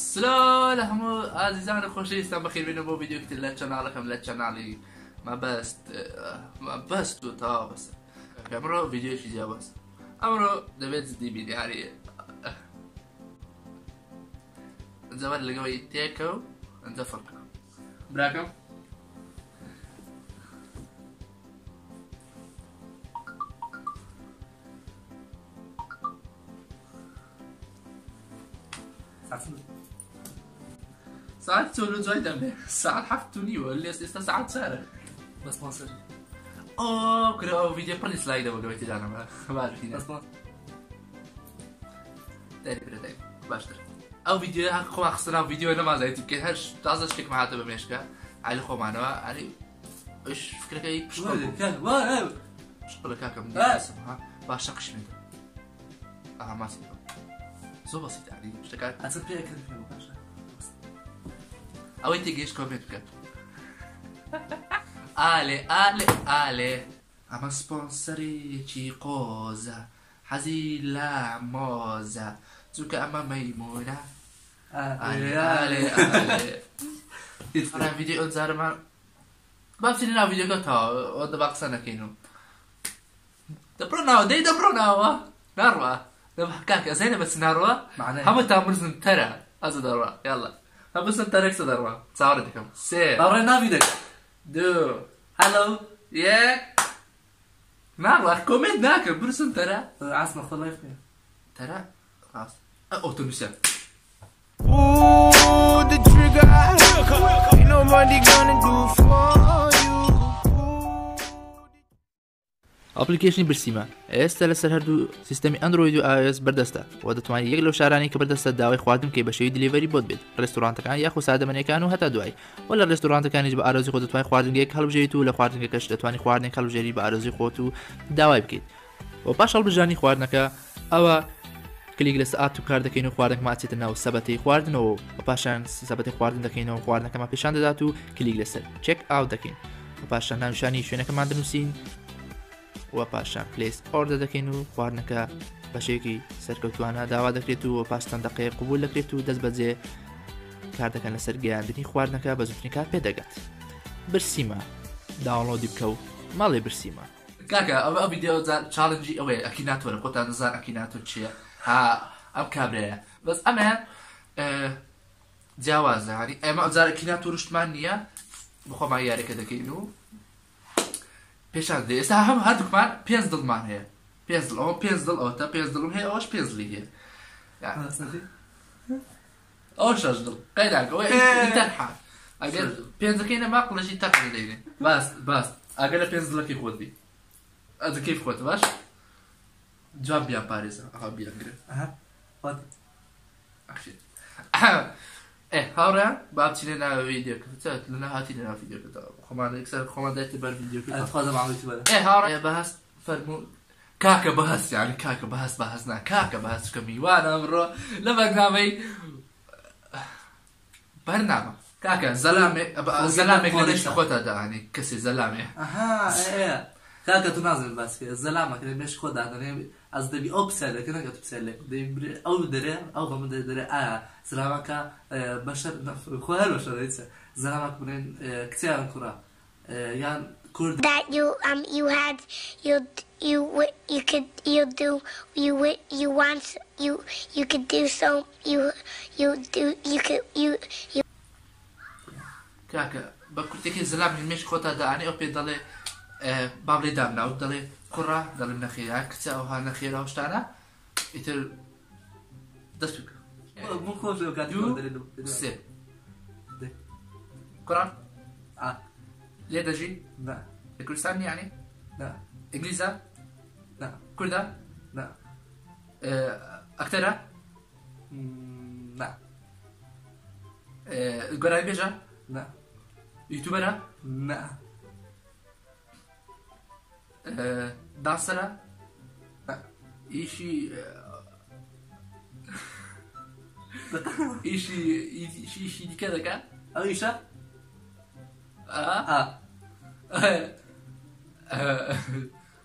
سلام همو عزیزان خوشیستم بخیر بینم با ویدیو که لچ چنالکم لچ چنالی ما بست تو تا بس امرو ویدیو چیزی بس امرو دبیت زدی بینی هری زمان لقوي تيكو نزفركم براكم ساعات تقولوا زايدة ساعات حفتوني ولا ساعات سارة بس ما صار كده فيديو بري سلايد ولا ويتي انا ما بعرف بس ما تاني باشتر او فيديو خو اخسرنا فيديو انا ما زايد يمكن هاش تعز اشتك معها تبع مشكا على خو معنا علي ايش فكرك اي مش شغل كاكا من اسمها باشقش من ما سي زو بسيط يعني اشتكات اتصبح اكل في مباشر او انت جيش كومنت كات آله اما سبونسري چی قوزه حزيلا موزه زوكا اما ميمونه آله انا فيديو انزار ما بسيني فيديو كتا وده باقسنا كينو دبرنا ناروا كاكا زينة بس ناروا هم تامرزن ترى ازو دروا يلا هم بس ترى دروا صاردكم سي دورنا فيديو دو هلو يا ناروا كومنت ناكل برسن ترى عاصمة خذ لايف ترى خلاص اوتوميشن Ooh, the trigger, ain't nobody gonna do for you. ئەپلیکیشنی برسیمە ئێستا لەسەر هەردوو سیستەمی ئەندروید و iOS بەردەستە و دەتوانێت یەک لەو شارانی کە بەردەستە داوای خواردن بکەیت بە شێوەی دلیڤەری بۆت بێت ڕێستۆرانتەکان یاخو سادەمەنیەکان و هەتا دوای و لە ڕێستۆرانتەکانیش بە ئارەزوی خۆت دەتوانیت خواردنگەیەک هەڵبژێریت و لە خواردنگەکەش دەتوانیت خواردنێک هەڵبژێری بە ئارەزوی خۆت و داوای بکەیت و پاش هەڵبژانی خواردنەکە ئەوە کلیک لە سەعات و کار دەکەین و خواردنەکە ماچێتە ناو سەبەتەی خواردنەوە و پاشان سەبەتی خواردن دەکەینەوە خواردنەکەمان پیشان دەدات و کلیک لەسەر چێک ئاوت دەکەین و پاشان ناوشانی شوێنەکەمان دەنووسین و پاشان پلیس ئۆردە دەکەین و خواردنەکە بە شێوەیەکی سەرکەوتوانە داوا دەکرێت و پاستان دقەیە قبول دەکرێت و دەست بەجێ کار دەکەن لەسەر گەیاندنی خواردنەکە بە زووترین کار پێ دەگات برسیمە داوڵۆدی بکە و ماڵێ برسیمە کاکە ئەو ڤیدیۆ چالنجی ئەوەیە ئەکی ناتوانە خۆتان نەزان ئەکی ناتۆ چییە ها ئەم کابرەیە بەس ئەمە جیاوازە هەری ئێمە ئەوجارێکی ناتۆڕشتمان نییە بخۆمان یاریەکە دەکەین و پێشان دێ ئێستا هەم هەردووکمان پێنج دڵمان هەیە پێنج دڵ ئەوە پێنج دڵ ئەوتە پێنج دڵم هەیە ئەوەش پێنج دڵی هەیە ئەوە شەش دڵ قەیداکە ئەوە ئینتەرحال ئەگەر پێنجەکەی نەما قوڵەشی تەقی دەینێ باس ئەگەر لە پێنج دڵەکەی خۆت بی ئەدەکەی خۆت باش جواب بیان پارێزە ئەها بیانگرێت هاوڕێیان با بچینە ناوە ڤیدیۆکە لەنا هاتی لەناو ڤیدیۆکەتەوە خۆمان یەکسەر خۆمان دایتە بەر ڤیدیۆکە هاوڕێ بەهەست فەرموو کاکە بەهەست یانی کاکە بەهەست نا کاکە بەهەست کە میوانە ئەمڕۆ لە بەرنامەی بەرنامە کاکە زەلامێک لە دەشت خۆتە داهانی کەسێ زەلامێ كاكا تنازل بس في الزلامة كده مش خد عندنا از دبي أبسل كده كده تبسل دبي أو دري أو هم دري زلامة كا بشر خوال بشر ليس زلامة كمان كتير كرة يعني كرد that you had you could do so you كاكا بكرتك زلامة مش خد داهانی أو بيدله بابلي دامنا و دەڵێ کوڕە دەڵێم نەخێرا کچە ئەوها نەخێرا شتانە ئیتر دەست سێ کوڕە لێ دەژی لە کوردستان یانی ئینگلیزە کوردە ئەکتەرە گۆرانی بێژە یوتیوبەرە دانسەرە ئیشی دیکە دەکات أو إيشا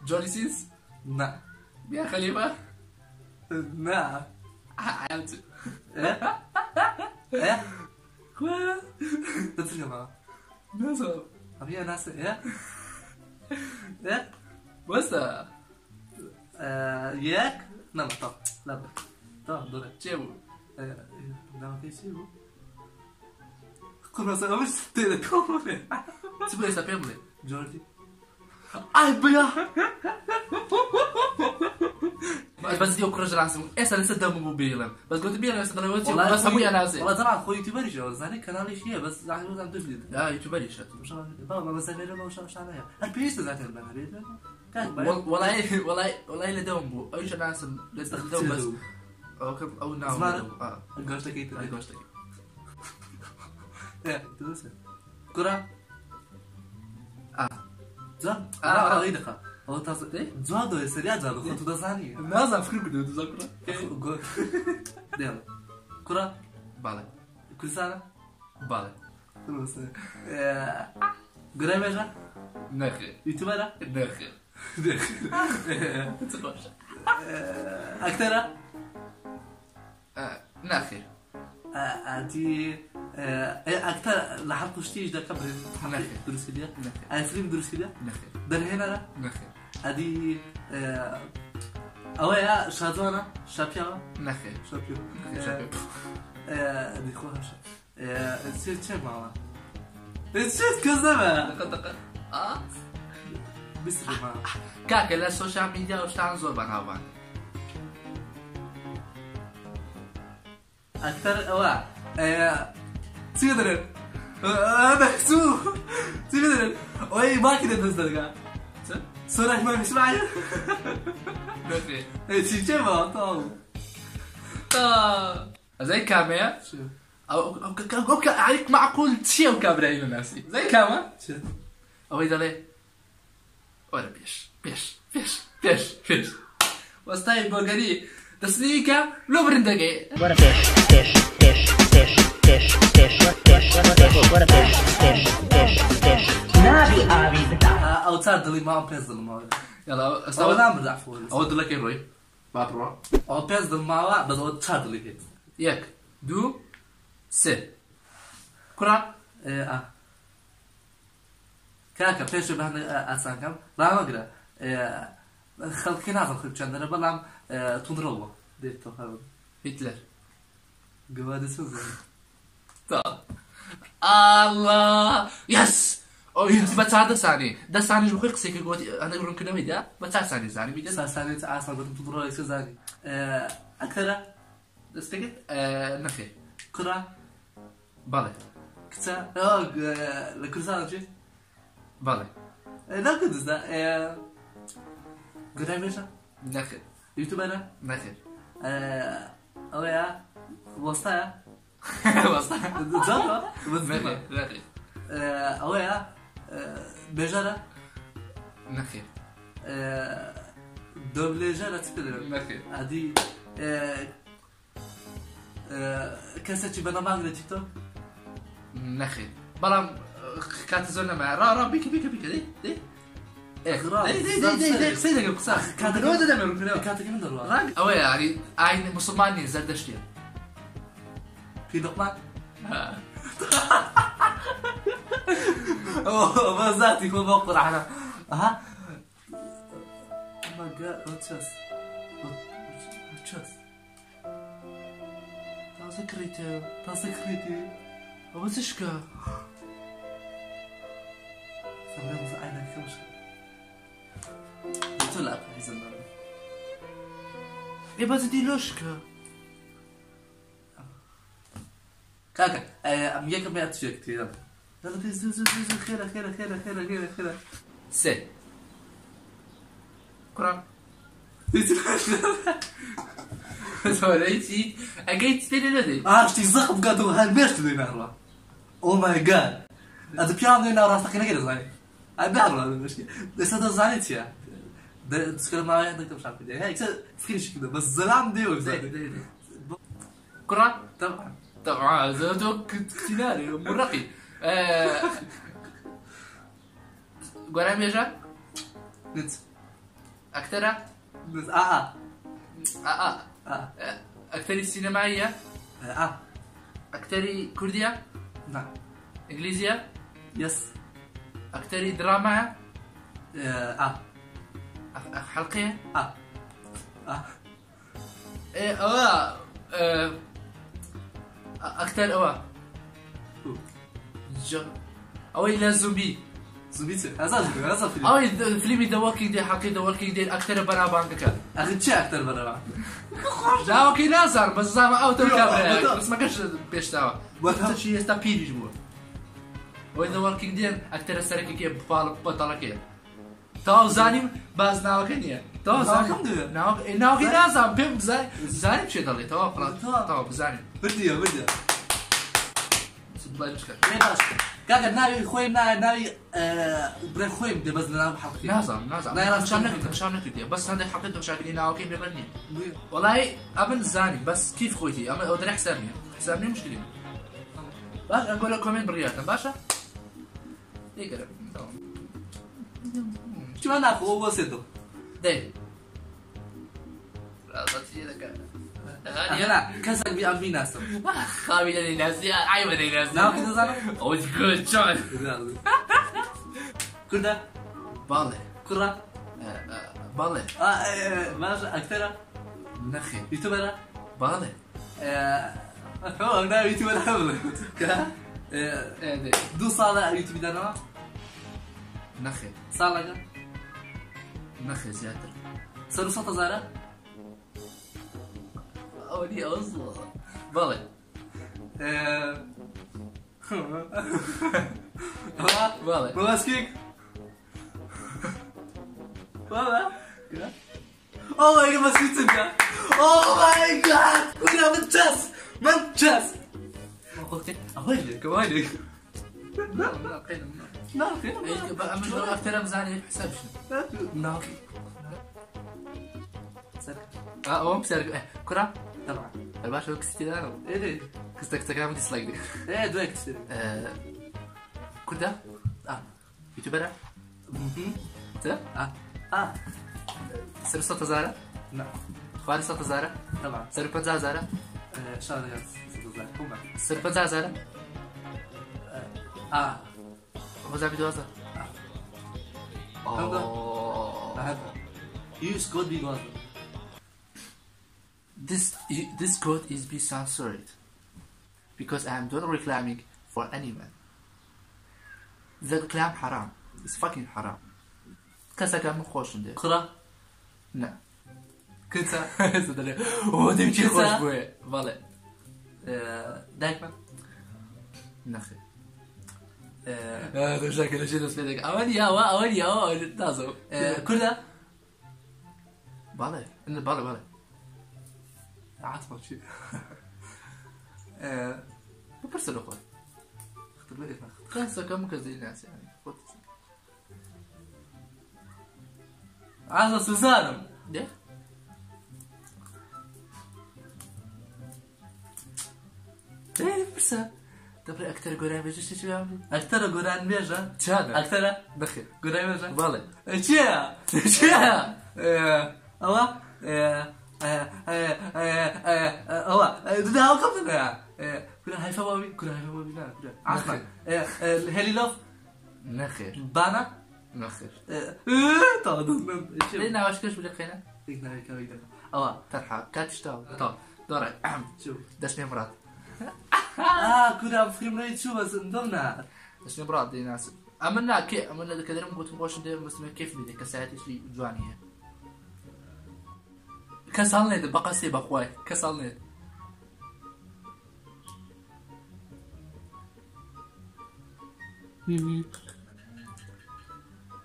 جوني سينز نعم يا خليفة نعم عمت ايه تترجم معاه نازل هي ناس ايه ايه بس ياك لا طب لا طب دور جيبو لا كيف يجيبوا كنا سوا مش تلكم تبغى يسافر جوردي اي بيا بس ديو كرج راسم اسا لسه دم موبيلا بس قلت بيا لسه دلوقتي بس ابويا نازل والله طبعا خوي يوتيوبر جو زاني كانالي شيء بس زعما عم تبدي لا يوتيوبر شات مش بابا بس انا مش عليها البيس ذات البنات والله لدوم بو ايش ناس لسه دوم بس او ناو زمان قشتك ايه قشتك ايه تدوس كرة زاد دقيقة هو تصدق زادو سريع زادو خطو دزاني نازل فكر كده تذكره ديال كرة بالي كل سنة بالي تدوس قريبة نخي يوتيوبر نخي تخش أكتر نخي أنتي أكتر لحظة شتيش ده كبر نخي دروس كده نخي أنا فيلم دروس كده نخي ده هنا لا نخي أدي أويا شادوانا شابيا نخي شابيو شابيو أدي خوها شيء شيء معه شيء كذا دقيقة بس ما كاك لا السوشيال ميديا وشتاعن زور بنهاوان أكثر أوا تقدر محسوب تقدر أي ما كده تصدق صراحة ما مش معي نخي شيء شيء ما طاو زي كاميرا او عليك معقول شيء وكاميرا هنا ناسي زي كاميرا او اذا ليه ولا بيش وستاي بولغاري تسليكا لو برندقي What a fish. What a fish. نابي آبي بتاع. أو تصدق ما أم بيزل ما يلا أو استوى نعم بدعفول اود لك روي بابرو أو بيزل ما بس أو تصدق لي كده ياك دو سي كرة كاكا بيش بهنا أسانكم لا ما قرأ خلقي نازل خلق شندنا بلام تندروا ديت تخرب هتلر جواد سوزن تا الله يس او يس بتاع ده ثاني جو خلق سيك قوت انا اقول لكم ميدا بتاع ثاني ميدا ساساني تعاصل قلت تندروا يسوزاني أكثر دستك نخي كرة بالي كتا لكل سنة شيء بالي لا كنت ده قرأ ميشا نخي يوتيوبر نخي أويا وسطايا وصل زاكا نخي أويا بجارة نخي دوبلجارة تقدر نخي هذه كاساتي بنا مانغ تيك توك نخي بلام كانت زونا مع را بيك دي دي سيدك القصاص كانت الواد ده من كانت كم دروا راك او يعني عين مسلماني زردشتي في لقمان اوه ما ذاتي يكون موقر على ها ما قال واتشاس تذكرتي وبتشكى سلام عينك كم شيء تلعب في زمان يا بزدي لوشكا كاكا ام ياك ما اتشيك كثير يلا زو خير سي كرة سوليتي اجيت تدي عرفتي زخم قادو هالبيش تدي نهرة او ماي جاد هذا بيان دينا راسك كده زاني ابعر هذا المشكله بس هذا زانيتيا ده تسكر معايا عندك مش عارف هيك فكرش كده بس زلام ديو كرة طبعا زادو كتيناري مرقي قرام يجا نت أكترة نت أكتر السينمائية اكتري كردية نعم. انجليزية يس. اكتري دراما حلقية ايه اكتر اوي لا زومبي زوبيتي هذا فيلم. اوي فيلمي ذا ووكينج ديد حقي ذا ووكينج ديد اكتر برا بانكا اخي تشي اكثر برا جاوكي نازر بس زعما اوتو كاميرا بس ما كانش بيشتاوا وقتها- وقت شي استا بيري جمهور وذا ووكينج ديد اكتر سركي كي بطل كي تو زاني باز ناوكنيه تو زاني ناوكي نازر بيم زاني بشي ضلي تو بزاني بدي والله مشكل ليش كاكا ناوي خوي ناوي بري خوي بدي بس نلعب حلقتين. نازل لا، لا، مشان نكتب بس عندك حقيقة مشاكلين ناوكين بغني والله أبن زاني بس كيف خويتي أما أقدر حسابني مشكلة باش أقول لك كومنت برياتنا باشا يقرب شو ما ناخذ هو وسيطه. ده أنا كسر بأمي ناس. خابي لي ناس أيوة لي ناس ناو كده زانو. Oh it's good John كده بالله كرة. بالله ماشي أكثر. نخي يوتيوبر. بالله هو ناوي يوتيوبر حمله. كه. دو صالة يوتيوب دانا. نخي صالة. نخي زيادة سلسلة زارة. أولي أصلا بالله بالله ماسكيك. والله. Oh my god ماسكيك تبقى. Oh my god كلنا من جاس. ما قلت أويلك أويلك. لا بقى من لو أكتر مزاني حساب شنو ناكي. أو مسرق كرة طبعا. الباشا كستي دارو إيه كستك تكلم ديسلايك دي إيه دويك تشتري. كده يوتيوبر تا سر صوت زارة لا خواري صوت زارة طبعا. سر بنزا زارة شغلة جالس زارة كم. سر بنزا زارة وزع فيديو زارة هذا. Use code big one. This code is be censored because I am not reclaiming for anyone. The reclam haram. It's fucking haram. كذا كلام خوش عنده. كرة. لا. كنسة. هو تمشي خوش بوي. والله. دايما. نخي. هذا شكله شيء نسبتك. أولي تازو. كرة. بالله. إنه بالله. عاطفة شيء. ببرسل أخوي. كذا كم كذا الناس يعني. عاطفة سوزانم. ده. ده برسل. دبر أكتر قرآن بيجي شو يعمل؟ أكثر قرآن بيجا. شهادة. أكثر. دخل. قرآن بيجا. بالله. إيشيا. الله. ده كم ده؟ كنا هاي فوابي لا كنا. عسل. هلي لوف. نخير. بانا. نخير. طبعا. لينا واش كاش بلقينا؟ إقنا هيك هيك. الله. ترحب كاتشتاو. طب. دوري. شوف. دشني مراد. كنا بفيلم رأيت شو بس انضمنا. دشني مراد دي ناس. أمنا كذا ممكن تقولش ده بس كيف بدي كساعتي شيء جوانية. كسرني ده بقى سيب أخوي كسرني.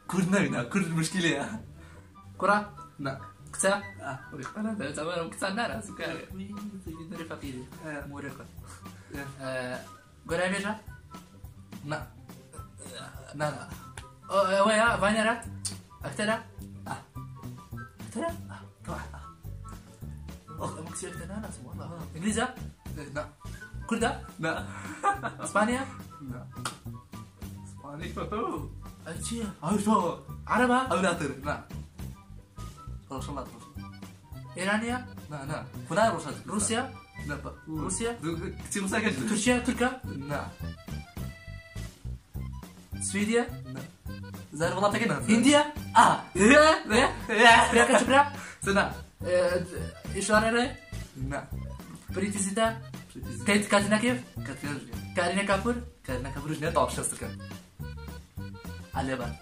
كردنا كرد مشكلة. كرة. لا. كتا. وريقنا ده زمان كتا نارا سكاري. نري فقيري. موريقا. قرأي ميجا. لا. لا. ويا فاينرا. أكترا. أكترا. طبعا. مكسير أكترا ناس والله. إنجليزا. لا. كردا. لا. إسبانيا. لا. إسباني. أشياء. أيوة. عربة. أو لا ترى. لا. روشن لا. إيرانيا. لا. فلان روشن. روسيا. لا روسيا كتير مساكن تركيا تركيا لا سويديا زي والله تكنا هنديا بريكا شبرا سنة إشارة لا بريتيزيتا كاترينا كيف كارينا كابور كان كبرج نيت طاب شخص كان على بقى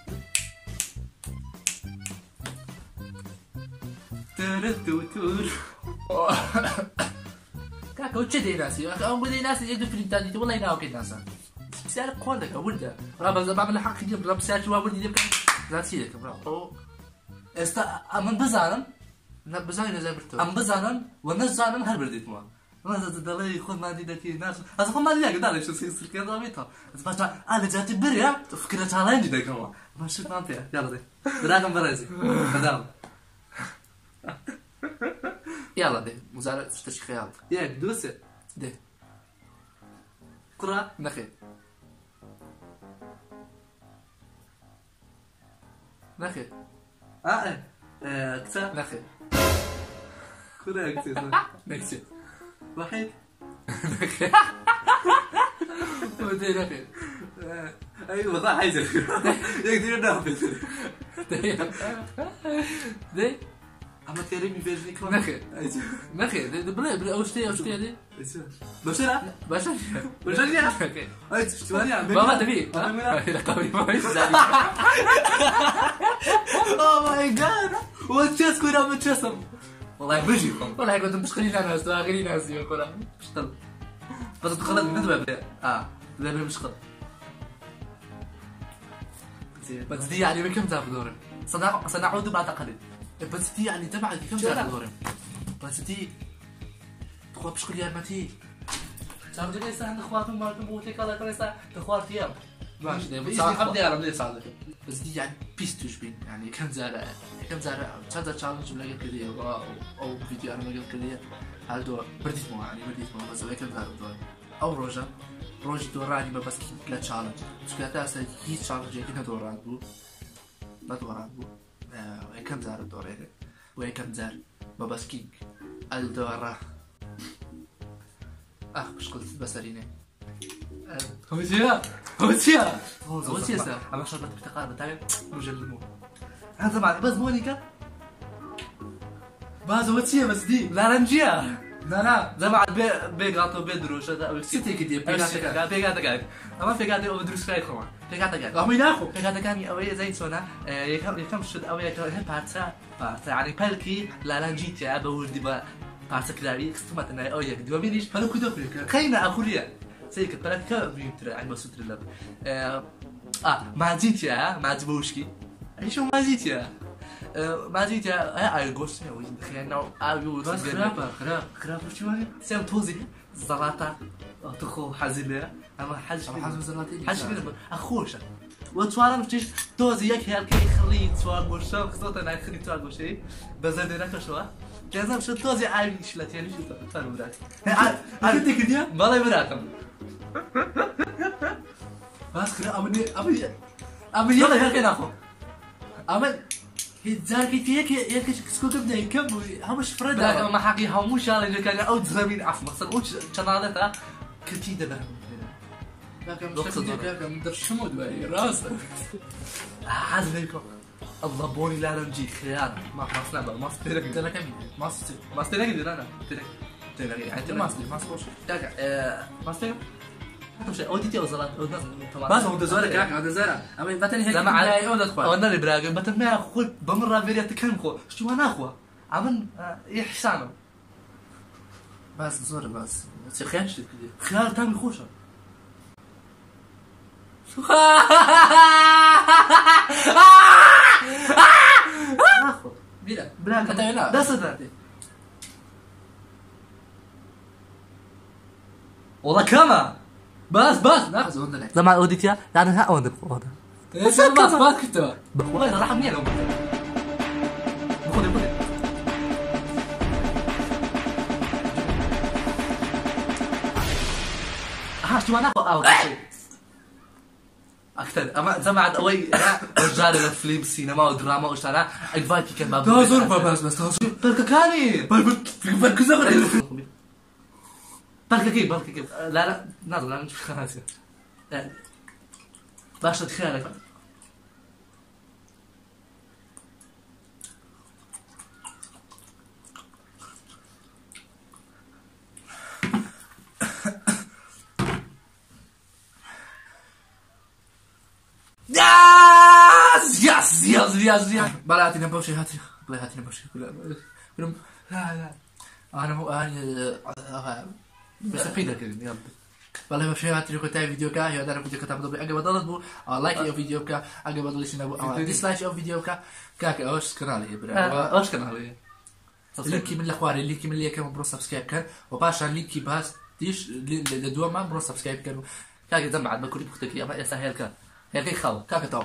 تور كاكا وش دي ناسي أو بدي ناسي يجدوا في الإنتاج والله يناو كده ناسا بسالك كوردك ولده رابع بعمل حق يجيب رابع ساعة شو ولدي يبقى زاتي لك برافو من بزانم لا بزاين زي برتو ام بزانم ونزانم هر برديت ما ما دلي خود ما ديدك ناس از خود ما ديدك دالي شو سير كده رابطه بس باش انا جاتي بريا فكره تشالنج ديك ما ماشي فهمت يلا دي دراغون برازي مدام يلا دي مزارع تشخيال ياك دوسه دي كره نخي نخي كتاب نخي كره كتاب نكسي واحد نخي ودي نخي ايوه صح عايز يقدر ينافس دي اما كريم يفيجني كمان نخي نخي دي بلا اوشتي دي بشرة باشا بشرة نخي اي تشتواني عم بابا تبي لا قوي ما يزعل اوه ماي جاد وتشيس كوره متشسم والله بجيكم والله كنت مشغلين ناس غيرين ناس يقول اشتغل بس تخلط من ندوه لا مشغل بس دي يعني بكم تاخذ دوري سنعود بعد قليل بس دي يعني تبعك كم تاخذ دوري بس دي تخوف بشكل يا متي صار جاي سهل اخواتهم ما تموتي كذا كذا تخوات فيهم ماشي ده بس عبدي على ملي صادق بس دي يعني بيستوش بين يعني كم زارع هذا تشالنج ولا كذا او فيديو انا ما قلت كذا هل دو برديت مو يعني برديت مو بس كم زارع دور او روجا دوراني ما بس كلا تشالنج مش كذا اسا هي تشالنج كنا دوران بو ما دوران بو كم زارع دور هذا وكم زارع ما بس كيك الدورة مش قلت بسرينه هوتيا انا شربت افتقار بتاعي مجلمو هذا بعد بس مونيكا باز هوتيا بس دي لارنجيا لا زي بعد بيغاتو بيدروش هذا او ستي كدي بيغاتا قاعد اما بيغاتا او بدروس كاي كمان بيغاتا قاعد عم يناخو بيغاتا كان او زي سونا يكم شد او يكم بارتا يعني بالكي لارنجيتيا بوردي با بارتا كلاري استمت انا او يك دو بينيش فلو كده فيك خينا اخوريا سيك بالك بيمتر عند مسوتر لب مازيتيا مازبوشكي ايش هو مازيتيا مازيتيا اي غوست وين خينا او بس خراب شو هذا سام توزي زلاطه تخو حزينه اما حزم زلاتي حزم اخوش وتوارم تيش توزي يك هالك يخلي توار بوشا خصوصا انا يخلي توار بوشي بزدنا كشوا كذا مش توزي عايش لا تاني شو تفرمرات انت كده ما يبراكم بس خراب امي يلا هالك ناخذ امل هيتزاكي فيك ياك سكو تبدا يكم همش فرد لا ما حقي هموش على كان او زمين عف مقصد اوش شنالتها كنتي دبر لكن مش مدرش شمود باي راس حزنكم الله بوني لا نجي خيانه ما صنع ما استلك انا كم ما استلك دي انا تلك يعني ما اسكوش كاكا ما استلك مش اوديتي او زلات او بس هو دزوره كاكا دزوره اما باتن هيك زعما على اود ادخل وانا اللي براغ باتن ما اخذ بمر فيري تكلم خو شو انا اخو عمل احسانه بس دزوره بس تخينش كده خيار تاني خوشه بلا بلا ده صدقتي والله كما بس ناخذ عندنا زعما اوديتيا انا ها اود اودا ايش ما فاكته والله راح مني لو خذ شو انا اكثر اما زعما اوي رجال الفيلم سينما ودراما وشارع اكفايتي كان باب تهزر بس تهزر بركاني بركزه بلكي كيف لا نازل لا نشوف خلاص باشا تخيلك ياس بلا هاتي نبوشي هاتي بلا هاتي نبوشي لا انا مو انا بس افيدك يلا والله بشي هاتي لكم تاعي فيديو كا هي دار فيديو كتاب ضبي اجي بدل لايك يا فيديو كا اجي بدل شنو ديسلايك او فيديو كا كاك اوش كنالي برا اوش كنالي لينكي من الاخوار لينكي من اللي كان برو سبسكرايب كان وباشا لينكي باس تيش لدوما برو سبسكرايب كان كاك زعما بعد ما كنت بختك يا سهل كان هيك خاو كاك تو